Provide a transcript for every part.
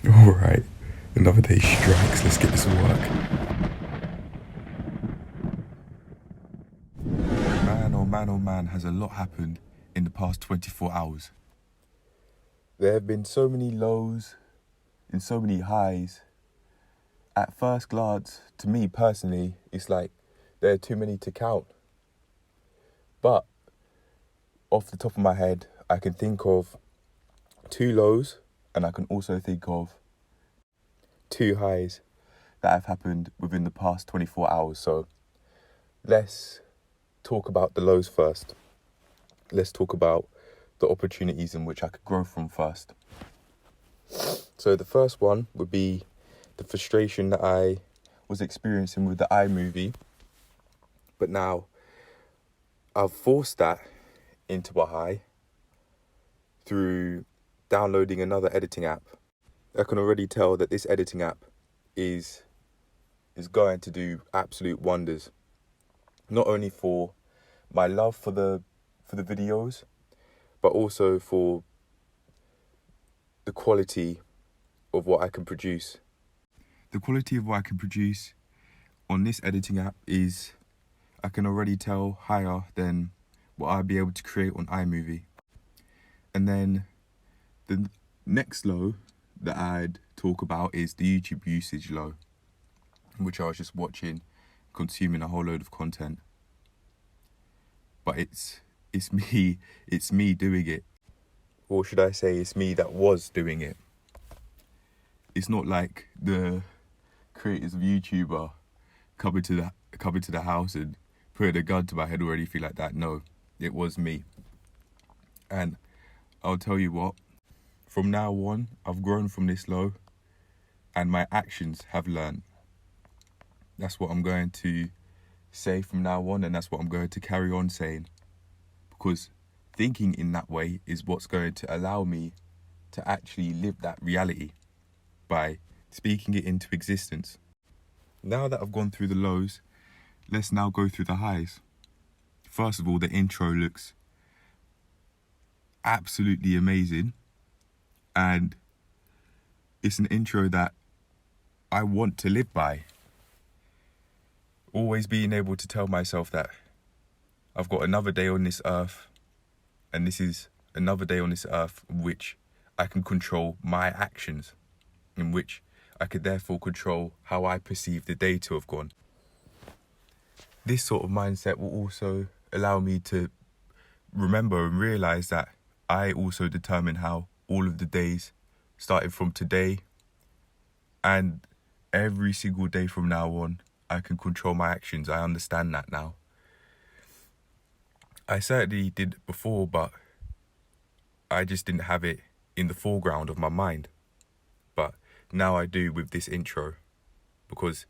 Alright, another day strikes. Let's get this to work. Man, oh man, has a lot happened in the past 24 hours. There have been so many lows and so many highs. At first glance, to me personally, it's like there are too many to count. But off the top of my head, I can think of 2 lows, and I can also think of 2 highs that have happened within the past 24 hours. So let's talk about the lows first. Let's talk about the opportunities in which I could grow from first. So the first one would be the frustration that I was experiencing with the iMovie. But now I've forced that into a high through downloading another editing app. I can already tell that this editing app is going to do absolute wonders. Not only for my love for the videos, but also for the quality of what I can produce. The quality of what I can produce on this editing app is, I can already tell, higher than what I'd be able to create on iMovie. And then the next low that I'd talk about is the YouTube usage low, which I was just watching, consuming a whole load of content. But it's me doing it. Or should I say it's me that was doing it. It's not like the creators of YouTube are coming to the house and putting a gun to my head or anything like that. No, it was me. And I'll tell you what, from now on, I've grown from this low and my actions have learned. That's what I'm going to say from now on, and that's what I'm going to carry on saying. Because thinking in that way is what's going to allow me to actually live that reality by speaking it into existence. Now that I've gone through the lows, let's now go through the highs. First of all, the intro looks absolutely amazing, and it's an intro that I want to live by. Always being able to tell myself that I've got another day on this earth, and this is another day on this earth in which I can control my actions, in which I could therefore control how I perceive the day to have gone. This sort of mindset will also allow me to remember and realise that I also determine how all of the days, starting from today and every single day from now on, I can control my actions. I understand that now. I certainly did it before, but I just didn't have it in the foreground of my mind. But now I do with this intro, because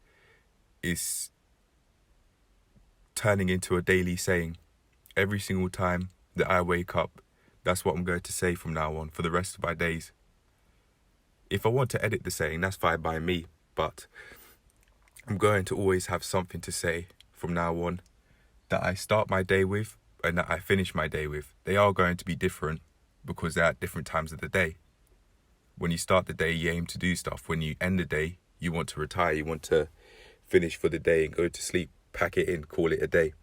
it's turning into a daily saying. Every single time that I wake up, that's what I'm going to say from now on for the rest of my days. If I want to edit the saying, that's fine by me, but I'm going to always have something to say from now on that I start my day with and that I finish my day with. They are going to be different because they're at different times of the day. When you start the day, you aim to do stuff. When you end the day, you want to retire. You want to finish for the day and go to sleep, pack it in, call it a day.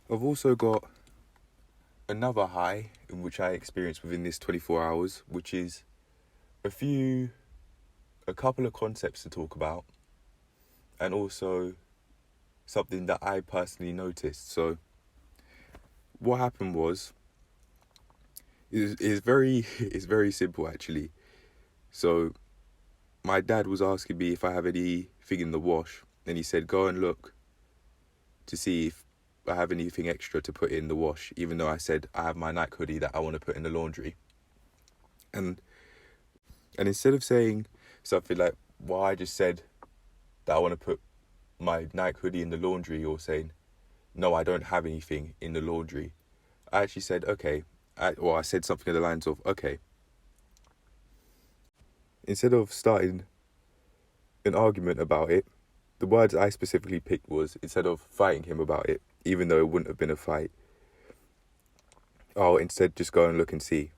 I've also got another high in which I experienced within this 24 hours, which is a couple of concepts to talk about, and also something that I personally noticed. So what happened was, it's very simple actually. So my dad was asking me if I have anything in the wash, and he said, go and look to see if I have anything extra to put in the wash, even though I said I have my Nike hoodie that I want to put in the laundry. And instead of saying something like, well, I just said that I want to put my Nike hoodie in the laundry, or saying, no, I don't have anything in the laundry, I actually said, okay. I said something along the lines of, okay. Instead of starting an argument about it, the words I specifically picked was, instead of fighting him about it, even though it wouldn't have been a fight, I'll instead just go and look and see.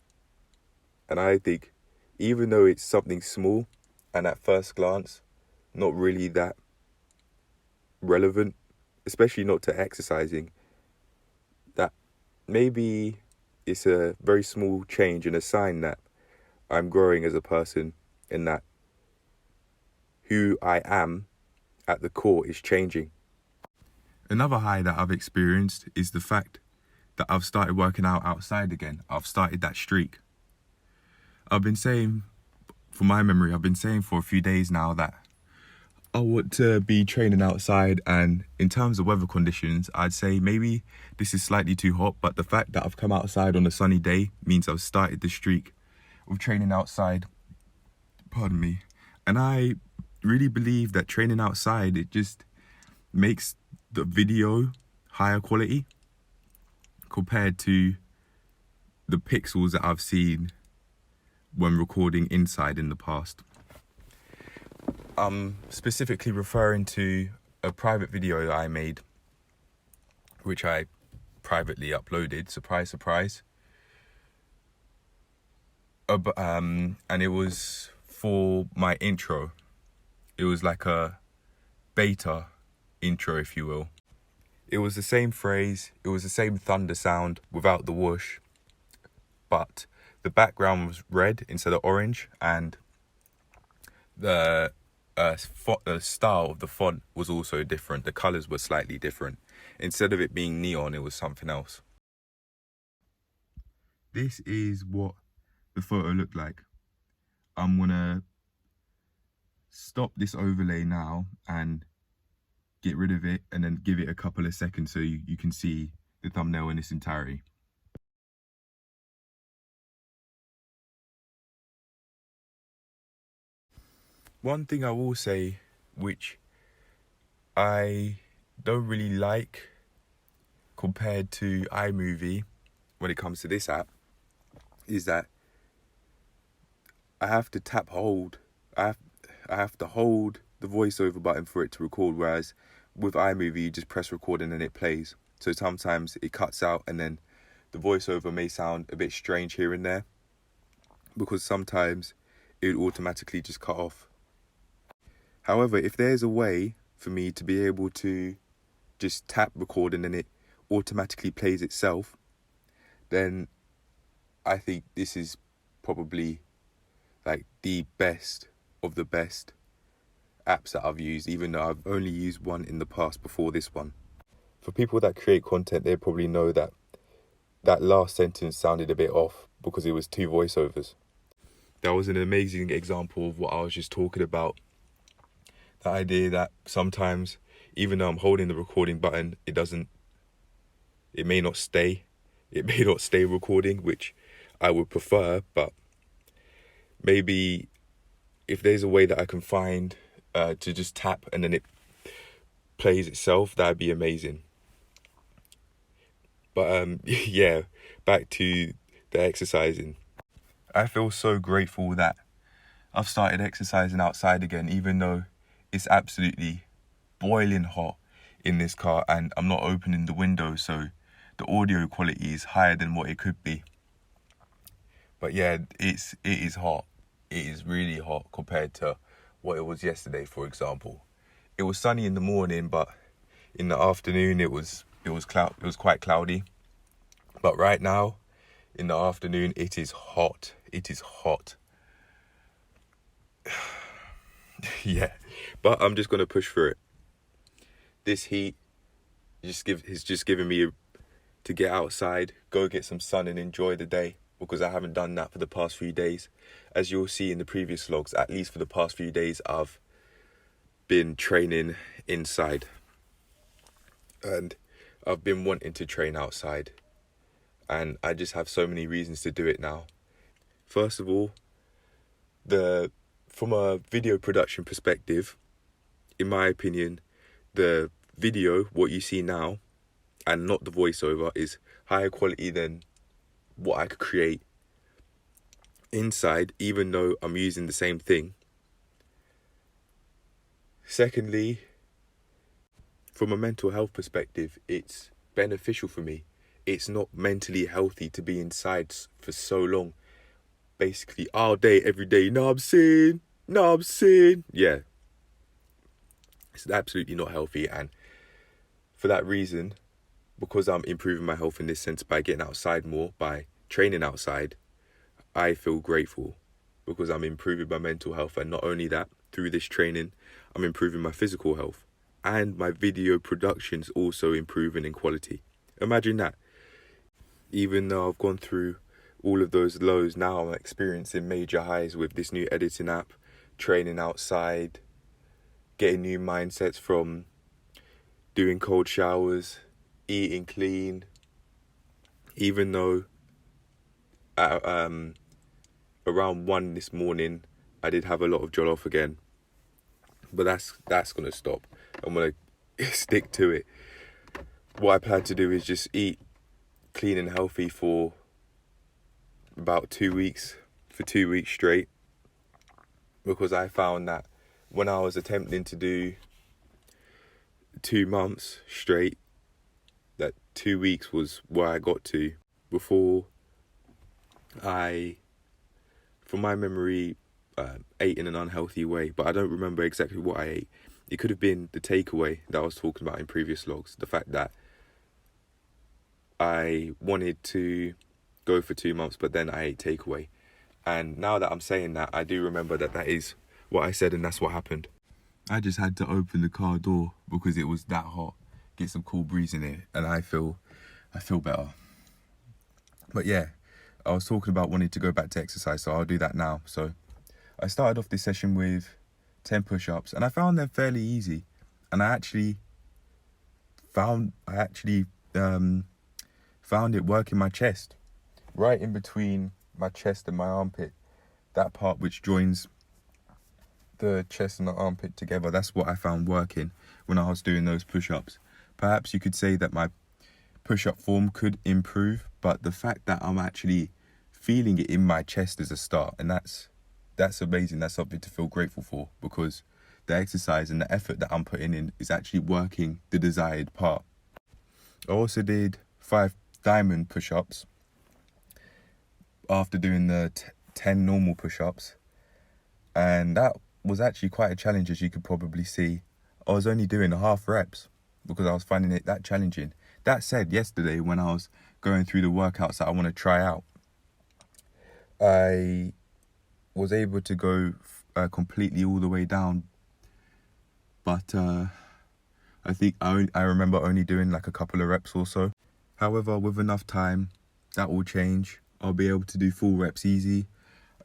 And I think, even though it's something small, and at first glance, not really that relevant, especially not to exercising, that maybe it's a very small change and a sign that I'm growing as a person and that who I am at the core is changing. Another high that I've experienced is the fact that I've started working out outside again. I've started that streak. I've been saying, from my memory, I've been saying for a few days now that I want to be training outside, and in terms of weather conditions, I'd say maybe this is slightly too hot, but the fact that I've come outside on a sunny day means I've started the streak of training outside. Pardon me. And I really believe that training outside, it just makes the video higher quality compared to the pixels that I've seen when recording inside in the past. I'm specifically referring to a private video that I made, which I privately uploaded, surprise, surprise. And it was for my intro. It was like a beta intro, if you will. It was the same phrase, it was the same thunder sound without the whoosh, but the background was red instead of orange, and the style of the font was also different. The colours were slightly different. Instead of it being neon, it was something else. This is what the photo looked like. I'm gonna stop this overlay now and get rid of it and then give it a couple of seconds so you can see the thumbnail in its entirety. One thing I will say, which I don't really like compared to iMovie when it comes to this app, is that I have to I have to hold the voiceover button for it to record, whereas with iMovie you just press record and then it plays. So sometimes it cuts out and then the voiceover may sound a bit strange here and there because sometimes it would automatically just cut off. However, if there's a way for me to be able to just tap record and then it automatically plays itself, then I think this is probably like the best of the best apps that I've used, even though I've only used one in the past before this one. For people that create content, they probably know that that last sentence sounded a bit off because it was two voiceovers. That was an amazing example of what I was just talking about. The idea that sometimes, even though I'm holding the recording button, it may not stay recording, which I would prefer, but maybe if there's a way that I can find to just tap and then it plays itself, that'd be amazing. But yeah, back to the exercising. I feel so grateful that I've started exercising outside again, even though it's absolutely boiling hot in this car and I'm not opening the window, so the audio quality is higher than what it could be. But yeah, it is hot. It is really hot compared to what it was yesterday, for example. It was sunny in the morning, but in the afternoon it was quite cloudy. But right now, in the afternoon, it is hot. It is hot. Yeah, but I'm just gonna push through it. This heat has just given me to get outside, go get some sun and enjoy the day, because I haven't done that for the past few days. As you'll see in the previous vlogs, at least for the past few days, I've been training inside. And I've been wanting to train outside. And I just have so many reasons to do it now. First of all, from a video production perspective, in my opinion, the video, what you see now, and not the voiceover, is higher quality than what I could create inside, even though I'm using the same thing. Secondly, from a mental health perspective, it's beneficial for me. It's not mentally healthy to be inside for so long, basically all day, every day, you know what I'm saying? No, I'm saying, yeah, it's absolutely not healthy. And for that reason, because I'm improving my health in this sense by getting outside more, by training outside, I feel grateful because I'm improving my mental health. And not only that, through this training, I'm improving my physical health. And my video production's also improving in quality. Imagine that. Even though I've gone through all of those lows, now I'm experiencing major highs with this new editing app, training outside, getting new mindsets from doing cold showers, eating clean. Even though at around 1 this morning, I did have a lot of jollof again. But that's going to stop. I'm going to stick to it. What I plan to do is just eat clean and healthy for about 2 weeks, for 2 weeks straight. Because I found that when I was attempting to do 2 months straight, that 2 weeks was where I got to before I, from my memory, ate in an unhealthy way. But I don't remember exactly what I ate. It could have been the takeaway that I was talking about in previous logs. The fact that I wanted to go for 2 months, but then I ate takeaway. And now that I'm saying that, I do remember that that is what I said and that's what happened. I just had to open the car door because it was that hot. Get some cool breeze in it, and I feel better. But yeah, I was talking about wanting to go back to exercise, so I'll do that now. So I started off this session with 10 push-ups, and I found them fairly easy. And I actually found it working my chest, right in between my chest and my armpit. That part which joins the chest and the armpit together, that's what I found working when I was doing those push-ups. Perhaps you could say that my push-up form could improve, but the fact that I'm actually feeling it in my chest is a start, and that's amazing. That's something to feel grateful for, because the exercise and the effort that I'm putting in is actually working the desired part. I also did 5 diamond push-ups after doing the 10 normal push-ups, and that was actually quite a challenge, as you could probably see. I was only doing half reps because I was finding it that challenging. That said, yesterday when I was going through the workouts that I want to try out, I was able to go completely all the way down, but I think I remember only doing like a couple of reps or so. However, with enough time, that will change. I'll be able to do full reps easy,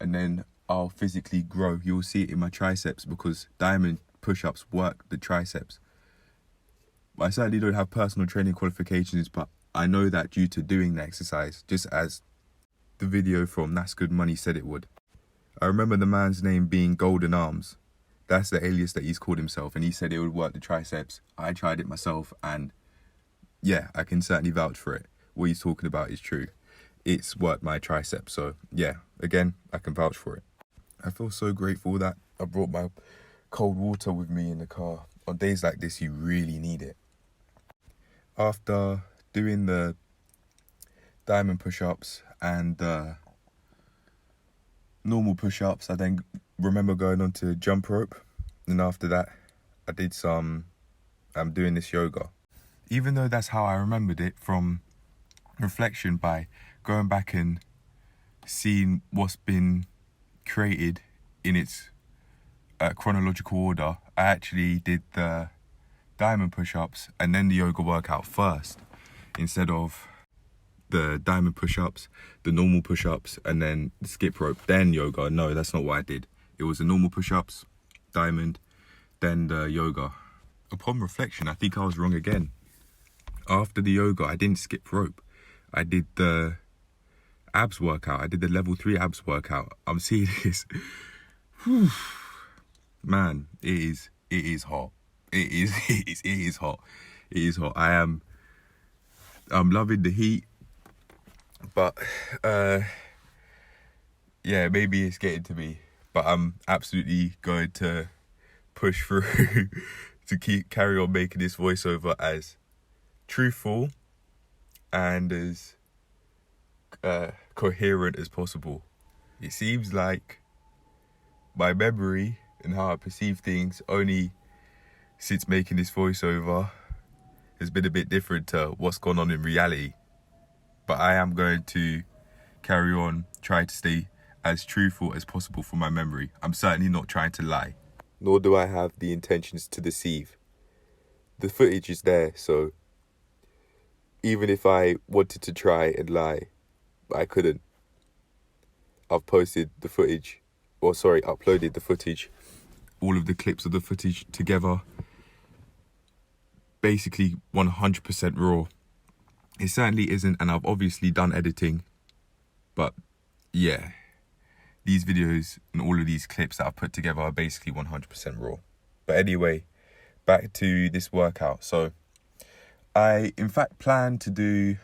and then I'll physically grow. You'll see it in my triceps, because diamond push-ups work the triceps. I certainly don't have personal training qualifications, but I know that due to doing the exercise, just as the video from That's Good Money said it would. I remember the man's name being Golden Arms. That's the alias that he's called himself, and he said it would work the triceps. I tried it myself, and yeah, I can certainly vouch for it. What he's talking about is true. It's worked my triceps, so yeah, again, I can vouch for it. I feel so grateful that I brought my cold water with me in the car. On days like this, you really need it. After doing the diamond push-ups and the normal push-ups, I then remember going on to jump rope. And after that, I'm doing this yoga. Even though that's how I remembered it from reflection, by going back and seeing what's been created in its chronological order, I actually did the diamond push-ups and then the yoga workout first, instead of the diamond push-ups, the normal push-ups, and then the skip rope, then yoga. No, that's not what I did. It was the normal push-ups, diamond, then the yoga. Upon reflection, I think I was wrong again. After the yoga, I didn't skip rope. I did the abs workout. I did the level 3 abs workout. I'm seeing this. Man, it is hot. It is hot. It is hot. I'm loving the heat, but yeah, maybe it's getting to me. But I'm absolutely going to push through to carry on making this voiceover as truthful and as coherent as possible. It seems like my memory and how I perceive things only since making this voiceover has been a bit different to what's gone on in reality. But I am going to carry on, try to stay as truthful as possible from my memory. I'm certainly not trying to lie. Nor do I have the intentions to deceive. The footage is there, so even if I wanted to try and lie, I couldn't. I've posted the footage, uploaded the footage, all of the clips of the footage together, basically 100% raw. It certainly isn't, and I've obviously done editing, but yeah, these videos and all of these clips that I've put together are basically 100% raw. But anyway, back to this workout. So I, in fact, planned to do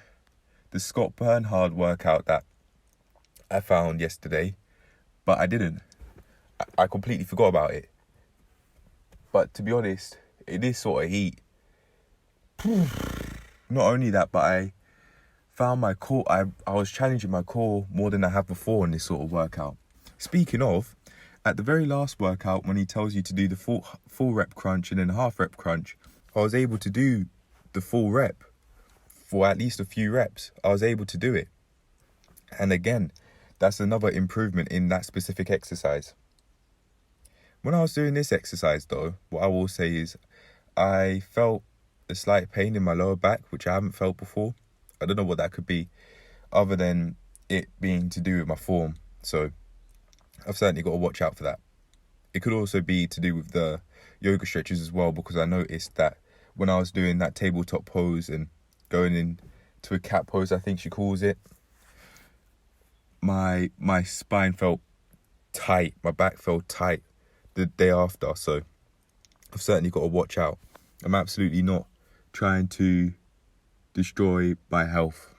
the Scott Bernhard workout that I found yesterday, but I didn't. I completely forgot about it. But to be honest, it is sort of heat. Not only that, but I found my core, I was challenging my core more than I have before in this sort of workout. Speaking of, at the very last workout, when he tells you to do the full rep crunch and then half rep crunch, I was able to do the full rep for at least a few reps. I was able to do it. And again, that's another improvement in that specific exercise. When I was doing this exercise though, what I will say is I felt a slight pain in my lower back, which I haven't felt before. I don't know what that could be, other than it being to do with my form. So I've certainly got to watch out for that. It could also be to do with the yoga stretches as well, because I noticed that when I was doing that tabletop pose and going into a cat pose, I think she calls it, my spine felt tight, my back felt tight the day after. So I've certainly got to watch out. I'm absolutely not trying to destroy my health.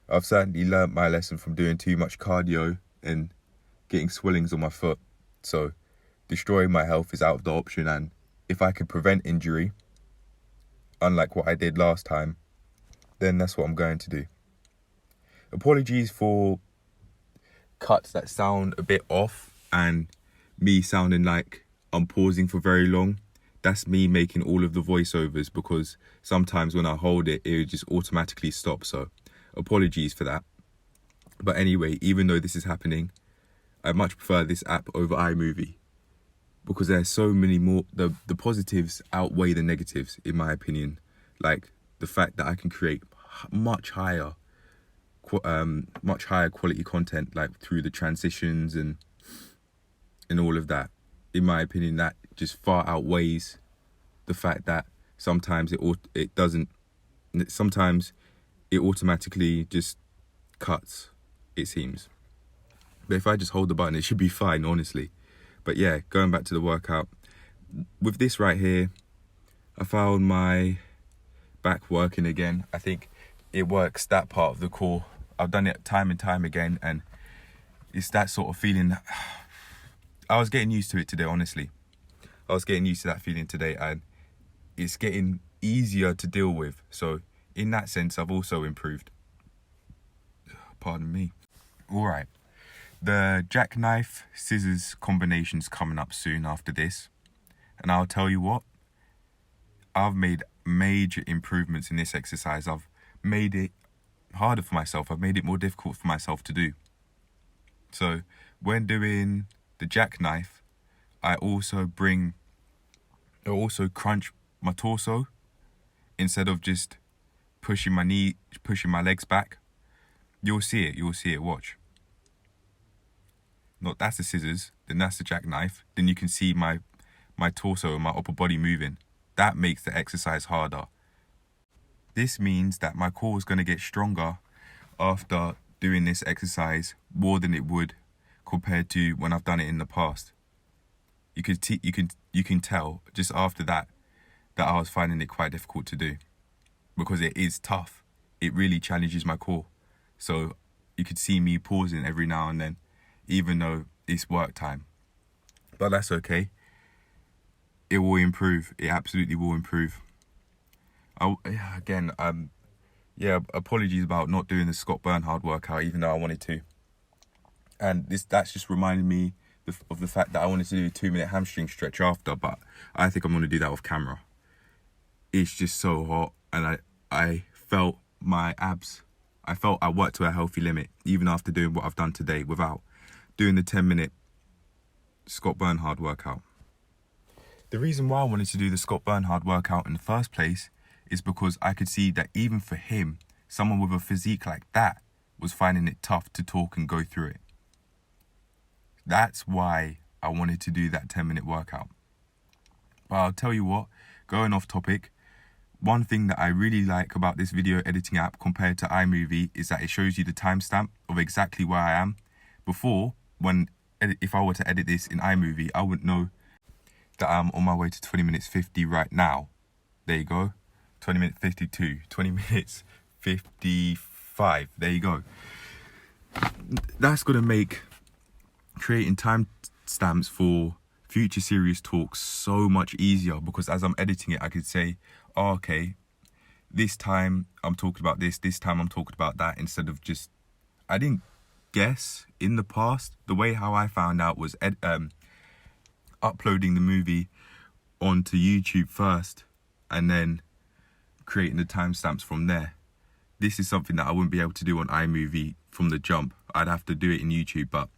I've certainly learnt my lesson from doing too much cardio and getting swellings on my foot. So destroying my health is out of the option, and if I can prevent injury, unlike what I did last time, then that's what I'm going to do. Apologies for cuts that sound a bit off and me sounding like I'm pausing for very long. That's me making all of the voiceovers, because sometimes when I hold it, it just automatically stops. So apologies for that. But anyway, even though this is happening, I much prefer this app over iMovie, because there's so many more, the positives outweigh the negatives, in my opinion. Like the fact that I can create much higher quality content, like through the transitions and all of that. In my opinion, that just far outweighs the fact that sometimes sometimes it automatically just cuts, it seems. But if I just hold the button, it should be fine, honestly. But yeah, going back to the workout, with this right here, I found my back working again. I think it works that part of the core. I've done it time and time again, and it's that sort of feeling. I was getting used to it today, honestly. I was getting used to that feeling today, and it's getting easier to deal with. So in that sense, I've also improved. Pardon me. All right. The jackknife scissors combination's coming up soon after this. And I'll tell you what, I've made major improvements in this exercise. I've made it harder for myself. I've made it more difficult for myself to do. So when doing the jackknife, I also crunch my torso instead of just pushing my legs back. You'll see it, watch. No, that's the scissors, then that's the jackknife. Then you can see my torso and my upper body moving. That makes the exercise harder. This means that my core is going to get stronger after doing this exercise more than it would compared to when I've done it in the past. You can tell just after that I was finding it quite difficult to do, because it is tough. It really challenges my core. So you could see me pausing every now and then, even though it's work time. But that's okay. It will improve. It absolutely will improve. Apologies about not doing the Scott Bernhard workout, even though I wanted to. And that's just reminded me of the fact that I wanted to do a 2-minute hamstring stretch after, but I think I'm going to do that off camera. It's just so hot, and I felt my abs. I felt I worked to a healthy limit, even after doing what I've done today without doing the 10-minute Scott Bernhard workout. The reason why I wanted to do the Scott Bernhard workout in the first place is because I could see that even for him, someone with a physique like that was finding it tough to talk and go through it. That's why I wanted to do that 10-minute workout. But I'll tell you what, going off topic, one thing that I really like about this video editing app compared to iMovie is that it shows you the timestamp of exactly where I am. Before, if I were to edit this in iMovie, I wouldn't know that I'm on my way to 20 minutes 50 right now. There you go. 20 minutes 52, 20 minutes 55. There you go. That's going to make creating timestamps for future series talks so much easier, because as I'm editing it, I could say, oh, okay, this time I'm talking about this time I'm talking about that, instead of just, I didn't guess in the past. The way how I found out was uploading the movie onto YouTube first and then creating the timestamps from there. This is something that I wouldn't be able to do on iMovie from the jump. I'd have to do it in YouTube, but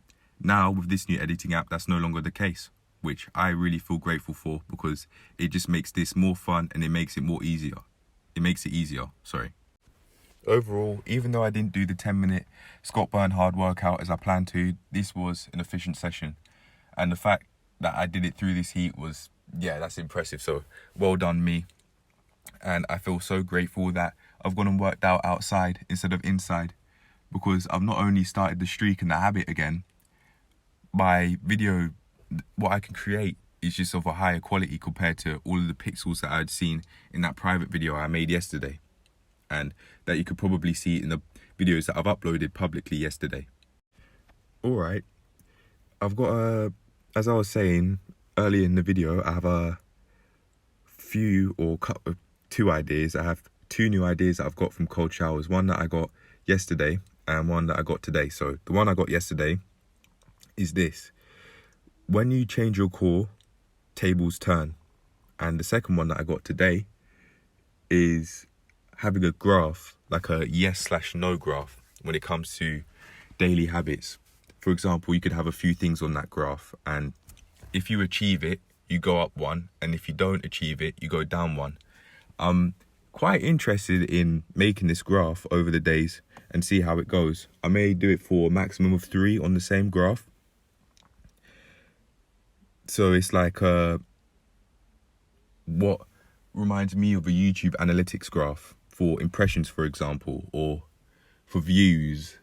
now with this new editing app, that's no longer the case, which I really feel grateful for, because it just makes this more fun and it makes it easier. Overall, even though I didn't do the 10-minute Scott Bernhard workout as I planned to, this was an efficient session. And the fact that I did it through this heat was, that's impressive. So well done me. And I feel so grateful that I've gone and worked out outside instead of inside, because I've not only started the streak and the habit again, my video, what I can create is just of a higher quality compared to all of the pixels that I had seen in that private video I made yesterday, and that you could probably see in the videos that I've uploaded publicly yesterday. Alright, I've got as I was saying earlier in the video, I have two ideas. I have two new ideas that I've got from cold showers. One that I got yesterday and one that I got today. So the one I got yesterday is this: when you change your core, tables turn. And the second one that I got today is having a graph, like a yes/no graph, when it comes to daily habits. For example, you could have a few things on that graph, and if you achieve it, you go up one, and if you don't achieve it, you go down one. I'm quite interested in making this graph over the days and see how it goes. I may do it for a maximum of 3 on the same graph. So it's like what reminds me of a YouTube analytics graph for impressions, for example, or for views.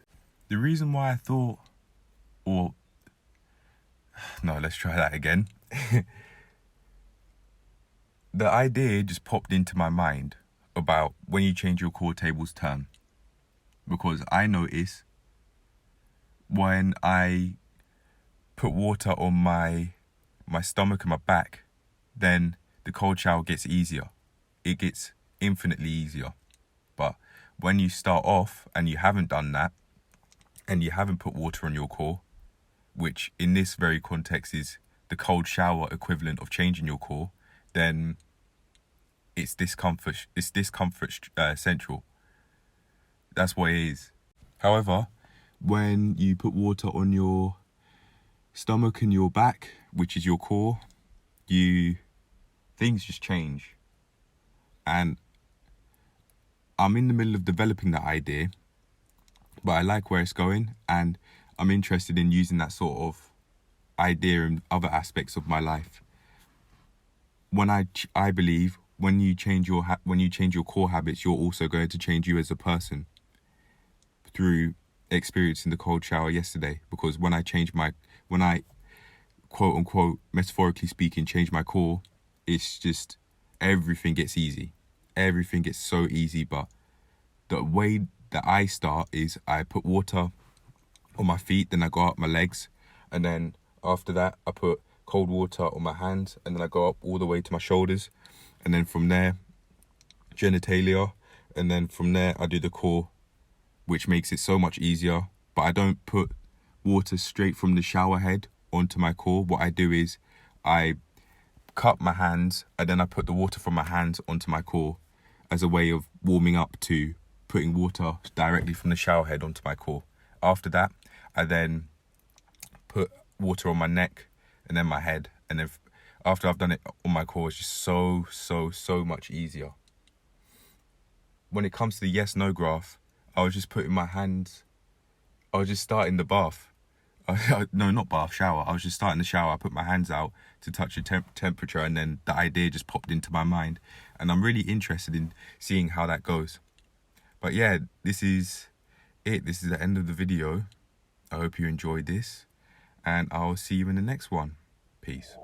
The reason why I thought, let's try that again. The idea just popped into my mind about when you change your core, tables turn. Because I notice when I put water on my stomach and my back, then the cold shower gets easier. It gets infinitely easier. But when you start off and you haven't done that, and you haven't put water on your core, which in this very context is the cold shower equivalent of changing your core, then it's discomfort central. That's what it is. However, when you put water on your stomach and your back, which is your core, things just change. And I'm in the middle of developing that idea, but I like where it's going, and I'm interested in using that sort of idea in other aspects of my life. When I believe when you change your core habits, you're also going to change you as a person through experiencing the cold shower yesterday. Because when I quote unquote, metaphorically speaking, change my core, it's just everything gets easy. Everything gets so easy. But the way that I start is I put water on my feet, then I go up my legs, and then after that I put cold water on my hands, and then I go up all the way to my shoulders, and then from there genitalia, and then from there I do the core, which makes it so much easier. But I don't put water straight from the shower head onto my core, what I do is I cup my hands and then I put the water from my hands onto my core as a way of warming up to putting water directly from the shower head onto my core. After that, I then put water on my neck and then my head, and then after I've done it on my core, it's just so much easier. When it comes to the yes/no graph, I was just putting my hands, I was just starting the bath. No, not bath, shower. I was just starting the shower. I put my hands out to touch the temperature, and then the idea just popped into my mind. And I'm really interested in seeing how that goes. But yeah, this is it. This is the end of the video. I hope you enjoyed this, and I'll see you in the next one. Peace.